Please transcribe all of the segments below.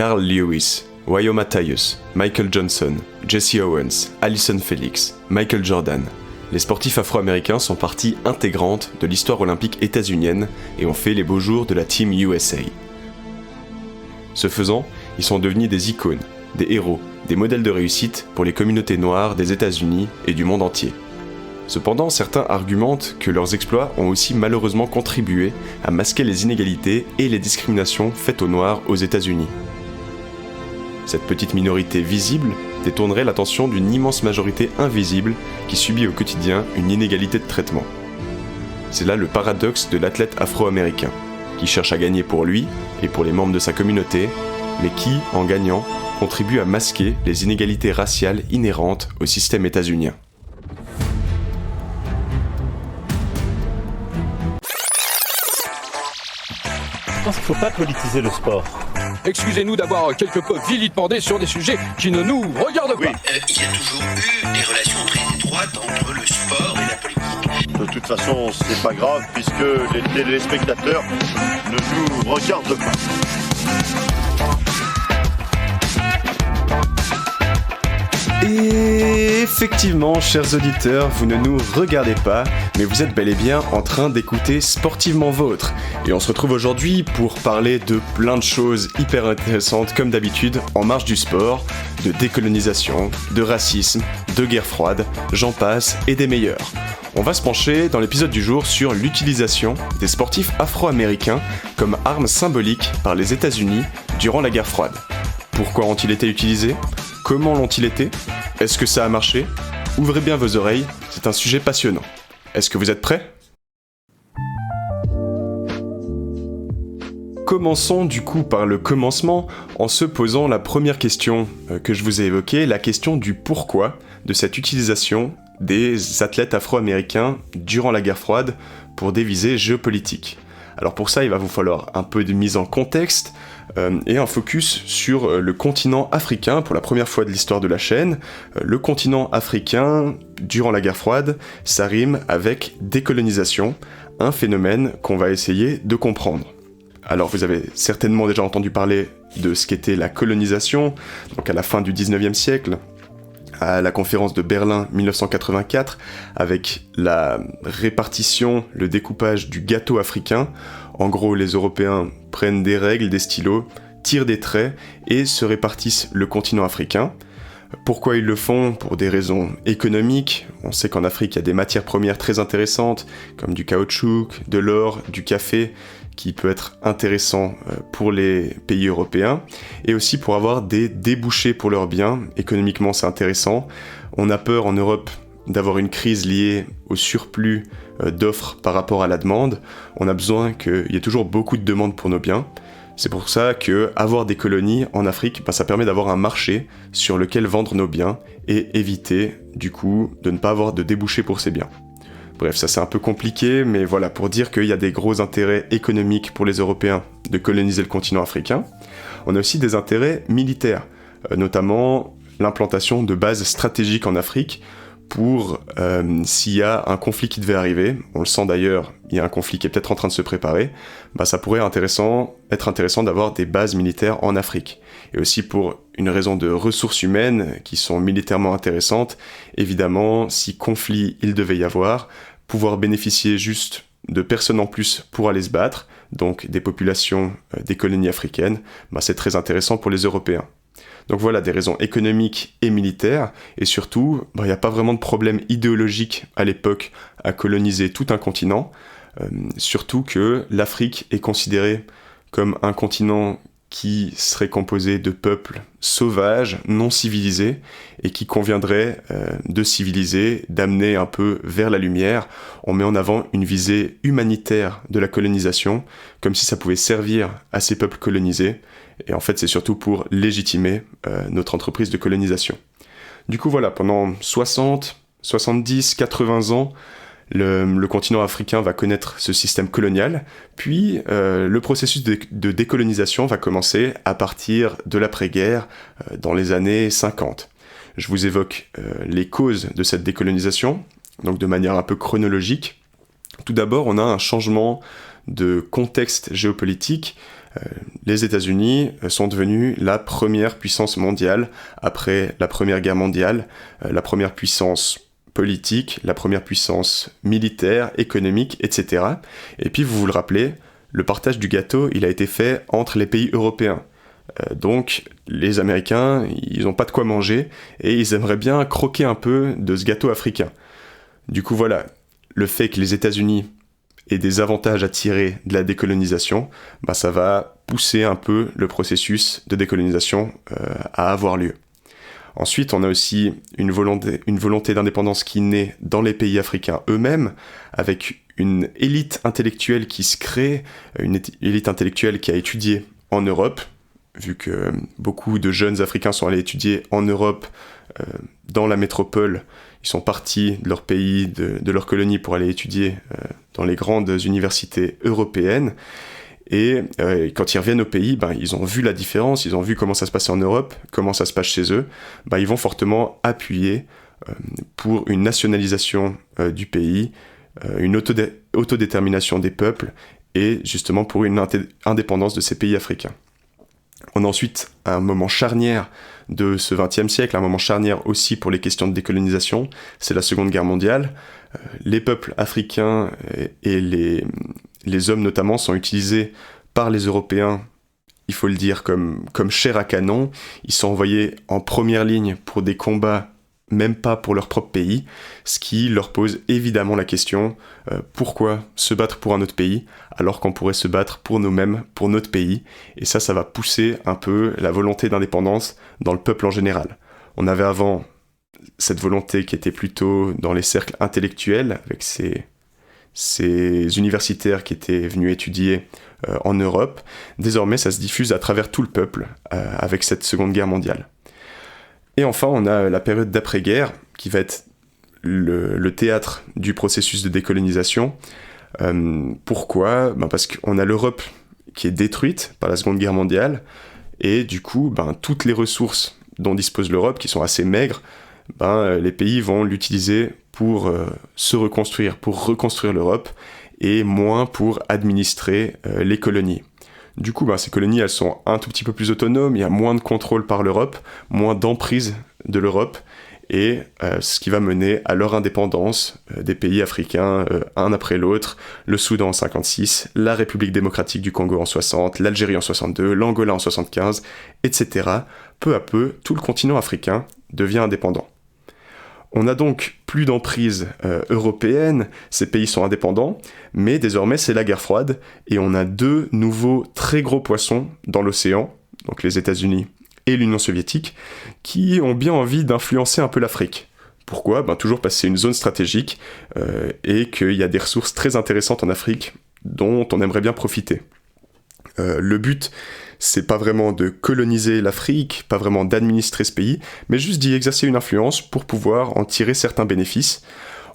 Carl Lewis, Wyo Matthäus, Michael Johnson, Jesse Owens, Allyson Felix, Michael Jordan. Les sportifs afro-américains sont partie intégrante de l'histoire olympique états-unienne et ont fait les beaux jours de la Team USA. Ce faisant, ils sont devenus des icônes, des héros, des modèles de réussite pour les communautés noires des États-Unis et du monde entier. Cependant, certains argumentent que leurs exploits ont aussi malheureusement contribué à masquer les inégalités et les discriminations faites aux Noirs aux États-Unis. Cette petite minorité visible détournerait l'attention d'une immense majorité invisible qui subit au quotidien une inégalité de traitement. C'est là le paradoxe de l'athlète afro-américain, qui cherche à gagner pour lui et pour les membres de sa communauté, mais qui, en gagnant, contribue à masquer les inégalités raciales inhérentes au système états-unien. Je pense qu'il ne faut pas politiser le sport. Excusez-nous d'avoir quelque peu vilipendé sur des sujets qui ne nous regardent pas. Oui. Il y a toujours eu des relations très étroites entre le sport et la politique. De toute façon, c'est pas grave puisque les téléspectateurs ne nous regardent pas. Et effectivement, chers auditeurs, vous ne nous regardez pas, mais vous êtes bel et bien en train d'écouter Sportivement Vôtre. Et on se retrouve aujourd'hui pour parler de plein de choses hyper intéressantes, comme d'habitude, en marge du sport, de décolonisation, de racisme, de guerre froide, j'en passe, et des meilleurs. On va se pencher dans l'épisode du jour sur l'utilisation des sportifs afro-américains comme arme symbolique par les États-Unis durant la guerre froide. Pourquoi ont-ils été utilisés ? Comment l'ont-ils été ? Est-ce que ça a marché ? Ouvrez bien vos oreilles, c'est un sujet passionnant. Est-ce que vous êtes prêts ? Commençons du coup par le commencement en se posant la première question que je vous ai évoquée, la question du pourquoi de cette utilisation des athlètes afro-américains durant la guerre froide pour des visées géopolitiques. Alors pour ça, il va vous falloir un peu de mise en contexte et un focus sur le continent africain pour la première fois de l'histoire de la chaîne. Le continent africain, durant la guerre froide, ça rime avec décolonisation, un phénomène qu'on va essayer de comprendre. Alors vous avez certainement déjà entendu parler de ce qu'était la colonisation, donc à la fin du 19e siècle, à la conférence de Berlin 1984, avec la répartition, le découpage du gâteau africain. En gros, les Européens prennent des règles, des stylos, tirent des traits et se répartissent le continent africain. Pourquoi ils le font ? Pour des raisons économiques. On sait qu'en Afrique, il y a des matières premières très intéressantes, comme du caoutchouc, de l'or, du café, qui peut être intéressant pour les pays européens, et aussi pour avoir des débouchés pour leurs biens. Économiquement, c'est intéressant. On a peur en Europe d'avoir une crise liée au surplus d'offres par rapport à la demande. On a besoin qu'il y ait toujours beaucoup de demandes pour nos biens. C'est pour ça que avoir des colonies en Afrique, ça permet d'avoir un marché sur lequel vendre nos biens et éviter, du coup, de ne pas avoir de débouchés pour ces biens. Bref, ça c'est un peu compliqué, mais voilà, pour dire qu'il y a des gros intérêts économiques pour les Européens de coloniser le continent africain. On a aussi des intérêts militaires, notamment l'implantation de bases stratégiques en Afrique pour s'il y a un conflit qui devait arriver, on le sent d'ailleurs, il y a un conflit qui est peut-être en train de se préparer, ça pourrait être intéressant d'avoir des bases militaires en Afrique. Et aussi pour une raison de ressources humaines qui sont militairement intéressantes, évidemment, si conflit il devait y avoir, pouvoir bénéficier juste de personnes en plus pour aller se battre, donc des populations des colonies africaines, c'est très intéressant pour les Européens. Donc voilà, des raisons économiques et militaires, et surtout, il n'y a pas vraiment de problème idéologique à l'époque à coloniser tout un continent, surtout que l'Afrique est considérée comme un continent qui serait composé de peuples sauvages, non civilisés, et qui conviendrait de civiliser, d'amener un peu vers la lumière. On met en avant une visée humanitaire de la colonisation, comme si ça pouvait servir à ces peuples colonisés, et en fait c'est surtout pour légitimer notre entreprise de colonisation. Du coup voilà, pendant 60, 70, 80 ans, le continent africain va connaître ce système colonial, puis le processus de décolonisation va commencer à partir de l'après-guerre, dans les années 50. Je vous évoque les causes de cette décolonisation, donc de manière un peu chronologique. Tout d'abord, on a un changement de contexte géopolitique, les États-Unis sont devenus la première puissance mondiale après la Première Guerre mondiale, la première puissance politique, la première puissance militaire, économique, etc. Et puis vous le rappelez, le partage du gâteau, il a été fait entre les pays européens. Donc les Américains, ils n'ont pas de quoi manger et ils aimeraient bien croquer un peu de ce gâteau africain. Du coup voilà, le fait que les États-Unis aient des avantages à tirer de la décolonisation, ça va pousser un peu le processus de décolonisation à avoir lieu. Ensuite, on a aussi une volonté d'indépendance qui naît dans les pays africains eux-mêmes, avec une élite intellectuelle qui se crée, une élite intellectuelle qui a étudié en Europe, vu que beaucoup de jeunes Africains sont allés étudier en Europe, dans la métropole. Ils sont partis de leur pays, de leur colonie pour aller étudier dans les grandes universités européennes. Et quand ils reviennent au pays, ils ont vu la différence, ils ont vu comment ça se passait en Europe, comment ça se passe chez eux. Ils vont fortement appuyer pour une nationalisation du pays, une autodétermination des peuples et justement pour une indépendance de ces pays africains. On a ensuite un moment charnière de ce XXe siècle, un moment charnière aussi pour les questions de décolonisation, c'est la Seconde Guerre mondiale. Les peuples africains et les hommes notamment sont utilisés par les Européens, il faut le dire, comme chair à canon. Ils sont envoyés en première ligne pour des combats, même pas pour leur propre pays, ce qui leur pose évidemment la question pourquoi se battre pour un autre pays alors qu'on pourrait se battre pour nous-mêmes, pour notre pays. Et ça va pousser un peu la volonté d'indépendance dans le peuple en général. On avait avant cette volonté qui était plutôt dans les cercles intellectuels, avec ces universitaires qui étaient venus étudier en Europe. Désormais, ça se diffuse à travers tout le peuple avec cette Seconde Guerre mondiale. Et enfin, on a la période d'après-guerre qui va être le théâtre du processus de décolonisation. Pourquoi ? Parce qu'on a l'Europe qui est détruite par la Seconde Guerre mondiale et du coup, toutes les ressources dont dispose l'Europe, qui sont assez maigres, les pays vont l'utiliser pour se reconstruire, pour reconstruire l'Europe et moins pour administrer les colonies. Du coup, ces colonies, elles sont un tout petit peu plus autonomes, il y a moins de contrôle par l'Europe, moins d'emprise de l'Europe, et ce qui va mener à leur indépendance des pays africains, un après l'autre, le Soudan en 56, la République démocratique du Congo en 60, l'Algérie en 62, l'Angola en 75, etc. Peu à peu, tout le continent africain devient indépendant. On n'a donc plus d'emprise européenne, ces pays sont indépendants, mais désormais c'est la guerre froide, et on a deux nouveaux très gros poissons dans l'océan, donc les États-Unis et l'Union soviétique, qui ont bien envie d'influencer un peu l'Afrique. Pourquoi ? Toujours parce que c'est une zone stratégique, et qu'il y a des ressources très intéressantes en Afrique dont on aimerait bien profiter. Le but, c'est pas vraiment de coloniser l'Afrique, pas vraiment d'administrer ce pays, mais juste d'y exercer une influence pour pouvoir en tirer certains bénéfices.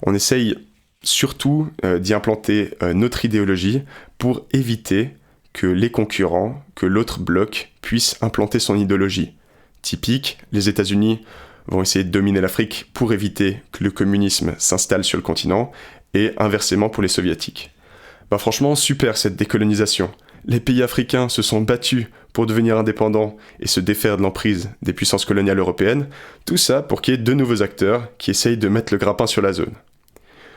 On essaye surtout d'y implanter notre idéologie pour éviter que les concurrents, que l'autre bloc puisse implanter son idéologie. Typique, les États-Unis vont essayer de dominer l'Afrique pour éviter que le communisme s'installe sur le continent, et inversement pour les soviétiques. Franchement, super cette décolonisation. Les pays africains se sont battus pour devenir indépendants et se défaire de l'emprise des puissances coloniales européennes, tout ça pour qu'il y ait deux nouveaux acteurs qui essayent de mettre le grappin sur la zone.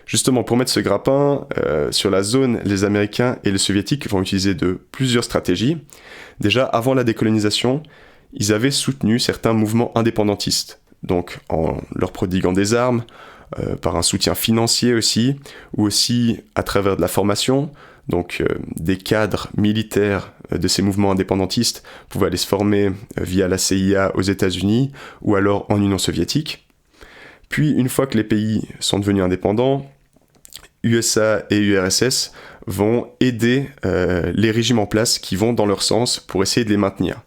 Justement, pour mettre ce grappin sur la zone, les Américains et les Soviétiques vont utiliser plusieurs stratégies. Déjà, avant la décolonisation, ils avaient soutenu certains mouvements indépendantistes, donc en leur prodiguant des armes, par un soutien financier aussi, ou aussi à travers de la formation. Donc des cadres militaires de ces mouvements indépendantistes pouvaient aller se former via la CIA aux États-Unis ou alors en Union soviétique. Puis une fois que les pays sont devenus indépendants, USA et URSS vont aider les régimes en place qui vont dans leur sens pour essayer de les maintenir.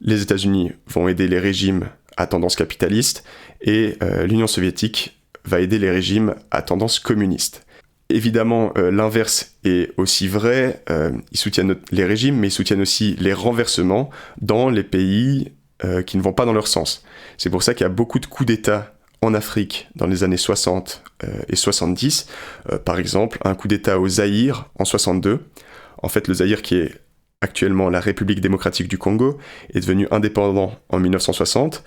Les États-Unis vont aider les régimes à tendance capitaliste et l'Union soviétique va aider les régimes à tendance communiste. Évidemment, l'inverse est aussi vrai, ils soutiennent les régimes, mais ils soutiennent aussi les renversements dans les pays qui ne vont pas dans leur sens. C'est pour ça qu'il y a beaucoup de coups d'État en Afrique dans les années 60 et 70. Par exemple, un coup d'État au Zaïre en 62. En fait, le Zaïre, qui est actuellement la République démocratique du Congo, est devenu indépendant en 1960,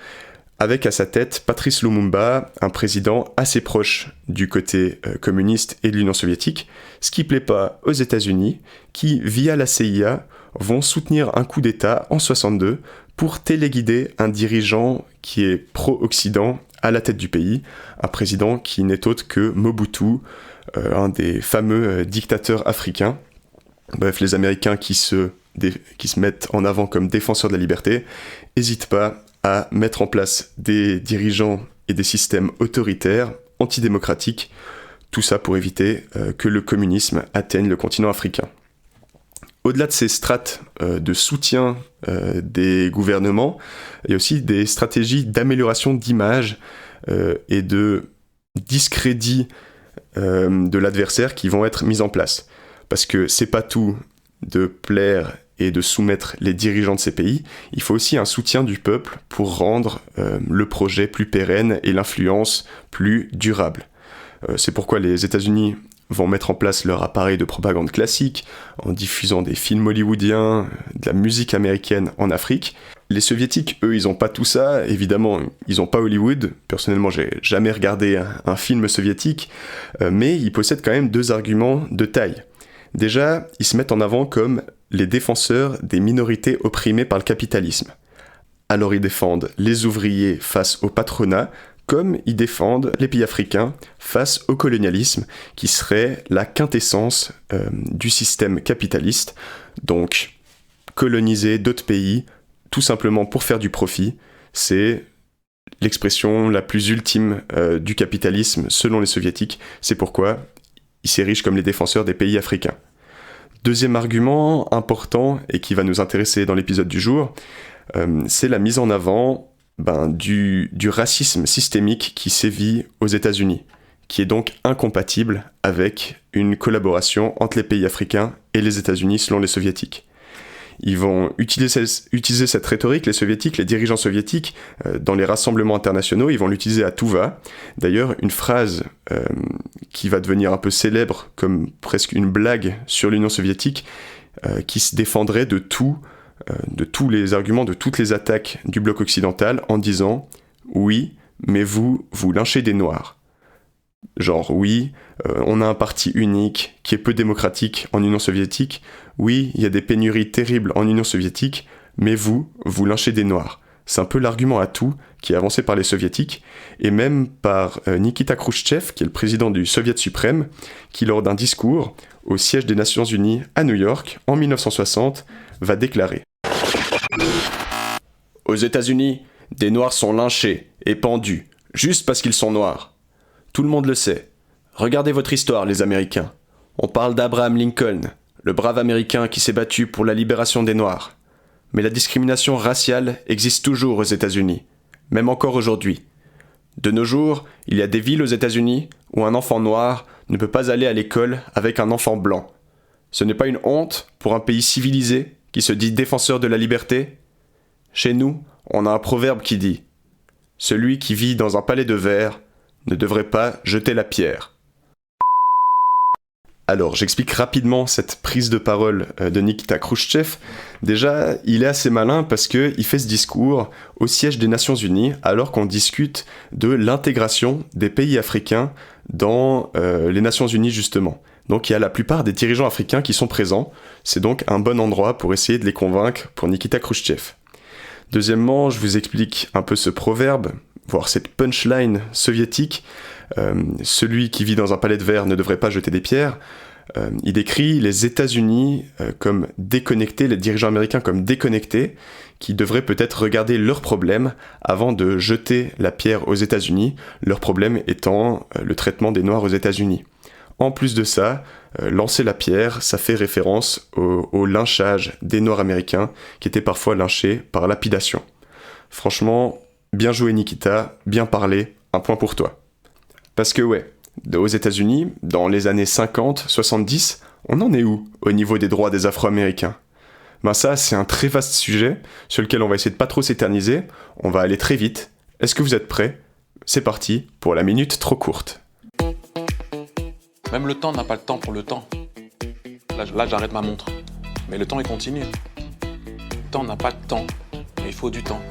avec à sa tête Patrice Lumumba, un président assez proche du côté communiste et de l'Union soviétique, ce qui plaît pas aux États-Unis, qui, via la CIA, vont soutenir un coup d'État en 62 pour téléguider un dirigeant qui est pro-Occident à la tête du pays, un président qui n'est autre que Mobutu, un des fameux dictateurs africains. Bref, les Américains qui se mettent en avant comme défenseurs de la liberté n'hésitent pas à mettre en place des dirigeants et des systèmes autoritaires, antidémocratiques, tout ça pour éviter que le communisme atteigne le continent africain. Au-delà de ces strates de soutien des gouvernements, il y a aussi des stratégies d'amélioration d'image et de discrédit de l'adversaire qui vont être mises en place. Parce que c'est pas tout de plaire et de soumettre les dirigeants de ces pays, il faut aussi un soutien du peuple pour rendre le projet plus pérenne et l'influence plus durable. C'est pourquoi les États-Unis vont mettre en place leur appareil de propagande classique en diffusant des films hollywoodiens, de la musique américaine en Afrique. Les Soviétiques, eux, ils n'ont pas tout ça. Évidemment, ils n'ont pas Hollywood. Personnellement, j'ai jamais regardé un film soviétique, mais ils possèdent quand même deux arguments de taille. Déjà, ils se mettent en avant comme les défenseurs des minorités opprimées par le capitalisme. Alors ils défendent les ouvriers face au patronat, comme ils défendent les pays africains face au colonialisme, qui serait la quintessence du système capitaliste. Donc, coloniser d'autres pays, tout simplement pour faire du profit, c'est l'expression la plus ultime du capitalisme selon les soviétiques. C'est pourquoi ils s'érigent comme les défenseurs des pays africains. Deuxième argument important, et qui va nous intéresser dans l'épisode du jour, c'est la mise en avant du racisme systémique qui sévit aux États-Unis, qui est donc incompatible avec une collaboration entre les pays africains et les États-Unis selon les soviétiques. Ils vont utiliser cette rhétorique, les soviétiques, les dirigeants soviétiques, dans les rassemblements internationaux, ils vont l'utiliser à tout va. D'ailleurs, une phrase qui va devenir un peu célèbre, comme presque une blague sur l'Union soviétique, qui se défendrait de tous les arguments, de toutes les attaques du bloc occidental, en disant « Oui, mais vous lynchez des Noirs ». Genre, oui, on a un parti unique qui est peu démocratique en Union soviétique. Oui, il y a des pénuries terribles en Union soviétique, mais vous lynchez des Noirs. C'est un peu l'argument à tout qui est avancé par les soviétiques, et même par Nikita Khrouchtchev, qui est le président du Soviet suprême, qui lors d'un discours au siège des Nations Unies à New York, en 1960, va déclarer « Aux États-Unis, des Noirs sont lynchés et pendus, juste parce qu'ils sont noirs. Tout le monde le sait. Regardez votre histoire, les Américains. On parle d'Abraham Lincoln, le brave Américain qui s'est battu pour la libération des Noirs. Mais la discrimination raciale existe toujours aux États-Unis, même encore aujourd'hui. De nos jours, il y a des villes aux États-Unis où un enfant noir ne peut pas aller à l'école avec un enfant blanc. Ce n'est pas une honte pour un pays civilisé qui se dit défenseur de la liberté ? Chez nous, on a un proverbe qui dit « Celui qui vit dans un palais de verre ne devrait pas jeter la pierre. » Alors, j'explique rapidement cette prise de parole de Nikita Khrouchtchev. Déjà, il est assez malin parce qu'il fait ce discours au siège des Nations Unies alors qu'on discute de l'intégration des pays africains dans les Nations Unies, justement. Donc il y a la plupart des dirigeants africains qui sont présents. C'est donc un bon endroit pour essayer de les convaincre pour Nikita Khrouchtchev. Deuxièmement, je vous explique un peu ce proverbe, voire cette punchline soviétique. Celui qui vit dans un palais de verre ne devrait pas jeter des pierres. Il décrit les États-Unis comme déconnectés, les dirigeants américains comme déconnectés, qui devraient peut-être regarder leurs problèmes avant de jeter la pierre aux États-Unis, leur problème étant le traitement des Noirs aux États-Unis. En plus de ça, lancer la pierre, ça fait référence au lynchage des Noirs américains qui étaient parfois lynchés par lapidation. Franchement, bien joué Nikita, bien parlé, un point pour toi. Parce que ouais, aux États-Unis, dans les années 50, 70, on en est où au niveau des droits des Afro-Américains ? Ben ça, c'est un très vaste sujet sur lequel on va essayer de pas trop s'éterniser, on va aller très vite. Est-ce que vous êtes prêts ? C'est parti pour la minute trop courte. Même le temps n'a pas le temps pour le temps. Là j'arrête ma montre. Mais le temps est continu. Le temps n'a pas de temps, mais il faut du temps.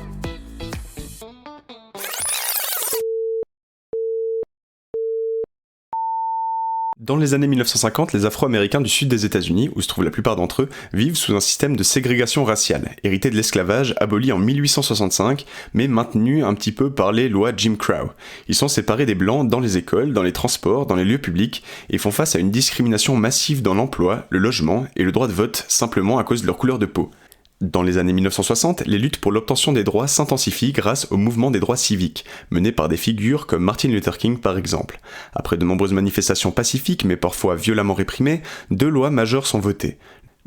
Dans les années 1950, les Afro-Américains du sud des États-Unis, où se trouvent la plupart d'entre eux, vivent sous un système de ségrégation raciale, hérité de l'esclavage aboli en 1865, mais maintenu un petit peu par les lois Jim Crow. Ils sont séparés des Blancs dans les écoles, dans les transports, dans les lieux publics, et font face à une discrimination massive dans l'emploi, le logement et le droit de vote, simplement à cause de leur couleur de peau. Dans les années 1960, les luttes pour l'obtention des droits s'intensifient grâce au mouvement des droits civiques, mené par des figures comme Martin Luther King par exemple. Après de nombreuses manifestations pacifiques mais parfois violemment réprimées, 2 lois majeures sont votées.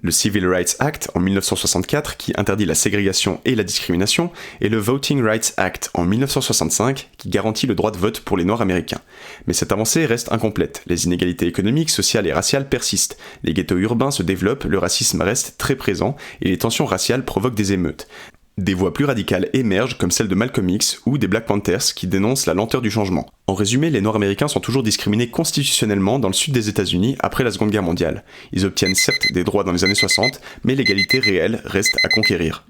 Le Civil Rights Act en 1964 qui interdit la ségrégation et la discrimination, et le Voting Rights Act en 1965 qui garantit le droit de vote pour les Noirs américains. Mais cette avancée reste incomplète, les inégalités économiques, sociales et raciales persistent, les ghettos urbains se développent, le racisme reste très présent et les tensions raciales provoquent des émeutes. Des voix plus radicales émergent comme celle de Malcolm X ou des Black Panthers qui dénoncent la lenteur du changement. En résumé, les Noirs américains sont toujours discriminés constitutionnellement dans le sud des États-Unis après la Seconde Guerre mondiale. Ils obtiennent certes des droits dans les années 60, mais l'égalité réelle reste à conquérir.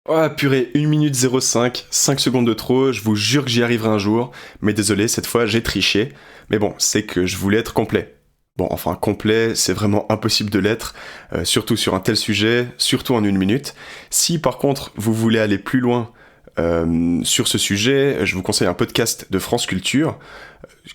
Oh purée, 1 minute 05, 5 secondes de trop, je vous jure que j'y arriverai un jour, mais désolé, cette fois j'ai triché. Mais bon, c'est que je voulais être complet. Bon, enfin, complet, c'est vraiment impossible de l'être, surtout sur un tel sujet, surtout en 1 minute. Si par contre, vous voulez aller plus loin sur ce sujet, je vous conseille un podcast de France Culture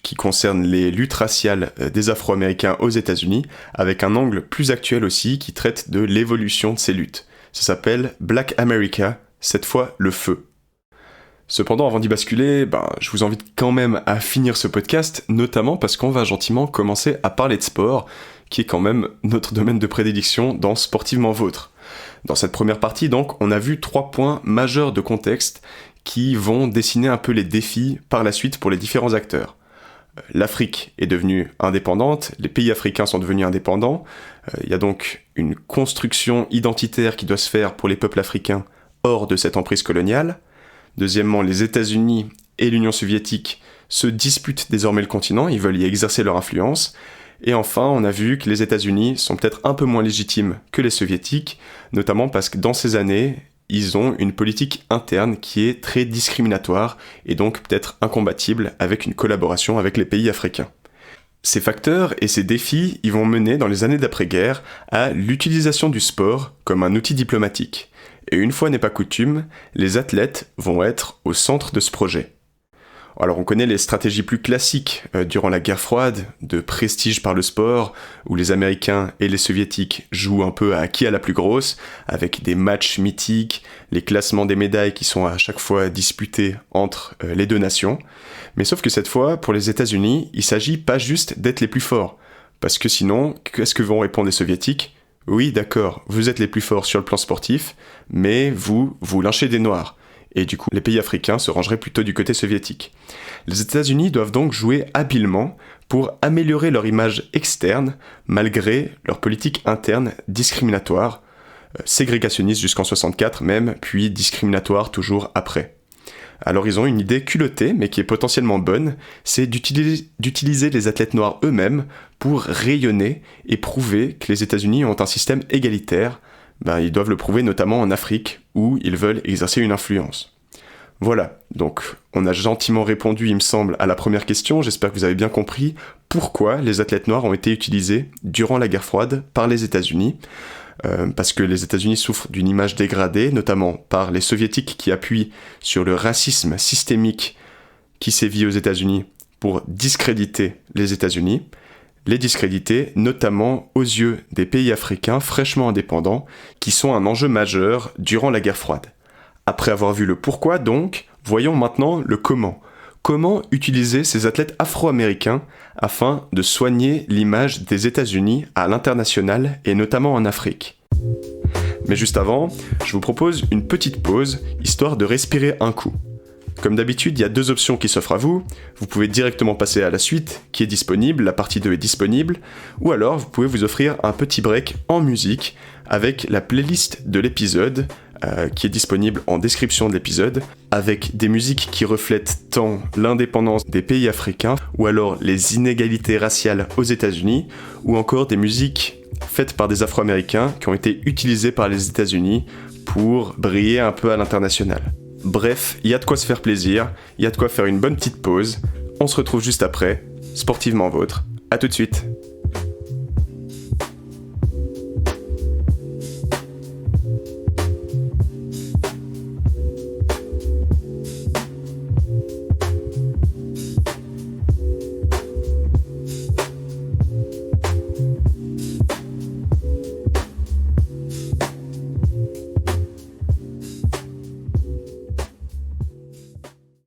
qui concerne les luttes raciales des Afro-Américains aux États-Unis, avec un angle plus actuel aussi qui traite de l'évolution de ces luttes. Ça s'appelle Black America, cette fois le feu. Cependant, avant d'y basculer, je vous invite quand même à finir ce podcast, notamment parce qu'on va gentiment commencer à parler de sport, qui est quand même notre domaine de prédilection dans Sportivement Vôtre. Dans cette première partie, donc, on a vu 3 points majeurs de contexte qui vont dessiner un peu les défis par la suite pour les différents acteurs. L'Afrique est devenue indépendante, les pays africains sont devenus indépendants, il y a donc une construction identitaire qui doit se faire pour les peuples africains hors de cette emprise coloniale. Deuxièmement, les États-Unis et l'Union soviétique se disputent désormais le continent, ils veulent y exercer leur influence. Et enfin, on a vu que les États-Unis sont peut-être un peu moins légitimes que les soviétiques, notamment parce que dans ces années, ils ont une politique interne qui est très discriminatoire et donc peut-être incompatible avec une collaboration avec les pays africains. Ces facteurs et ces défis, ils vont mener dans les années d'après-guerre à l'utilisation du sport comme un outil diplomatique. Et une fois n'est pas coutume, les athlètes vont être au centre de ce projet. Alors on connaît les stratégies plus classiques durant la guerre froide, de prestige par le sport, où les Américains et les Soviétiques jouent un peu à qui a la plus grosse, avec des matchs mythiques, les classements des médailles qui sont à chaque fois disputés entre les deux nations. Mais sauf que cette fois, pour les États-Unis, il s'agit pas juste d'être les plus forts. Parce que sinon, qu'est-ce que vont répondre les Soviétiques ? Oui, d'accord, vous êtes les plus forts sur le plan sportif, mais vous lynchez des Noirs. Et du coup, les pays africains se rangeraient plutôt du côté soviétique. Les États-Unis doivent donc jouer habilement pour améliorer leur image externe, malgré leur politique interne discriminatoire, ségrégationniste jusqu'en 64 même, puis discriminatoire toujours après. Alors ils ont une idée culottée, mais qui est potentiellement bonne, c'est d'utiliser les athlètes noirs eux-mêmes pour rayonner et prouver que les États-Unis ont un système égalitaire. Ils doivent le prouver notamment en Afrique, où ils veulent exercer une influence. Voilà, donc on a gentiment répondu, il me semble, à la première question, j'espère que vous avez bien compris pourquoi les athlètes noirs ont été utilisés durant la guerre froide par les États-Unis. Parce que les États-Unis souffrent d'une image dégradée, notamment par les soviétiques qui appuient sur le racisme systémique qui sévit aux États-Unis pour discréditer les États-Unis, les discréditer notamment aux yeux des pays africains fraîchement indépendants qui sont un enjeu majeur durant la guerre froide. Après avoir vu le pourquoi donc, voyons maintenant le comment. Comment utiliser ces athlètes afro-américains afin de soigner l'image des États-Unis à l'international et notamment en Afrique. Mais juste avant, je vous propose une petite pause, histoire de respirer un coup. Comme d'habitude, il y a 2 options qui s'offrent à vous. Vous pouvez directement passer à la suite, qui est disponible, la partie 2 est disponible, ou alors vous pouvez vous offrir un petit break en musique avec la playlist de l'épisode, qui est disponible en description de l'épisode, avec des musiques qui reflètent tant l'indépendance des pays africains, ou alors les inégalités raciales aux États-Unis, ou encore des musiques faites par des Afro-Américains qui ont été utilisés par les États-Unis pour briller un peu à l'international. Bref, il y a de quoi se faire plaisir, il y a de quoi faire une bonne petite pause. On se retrouve juste après, Sportivement Vôtre. À tout de suite.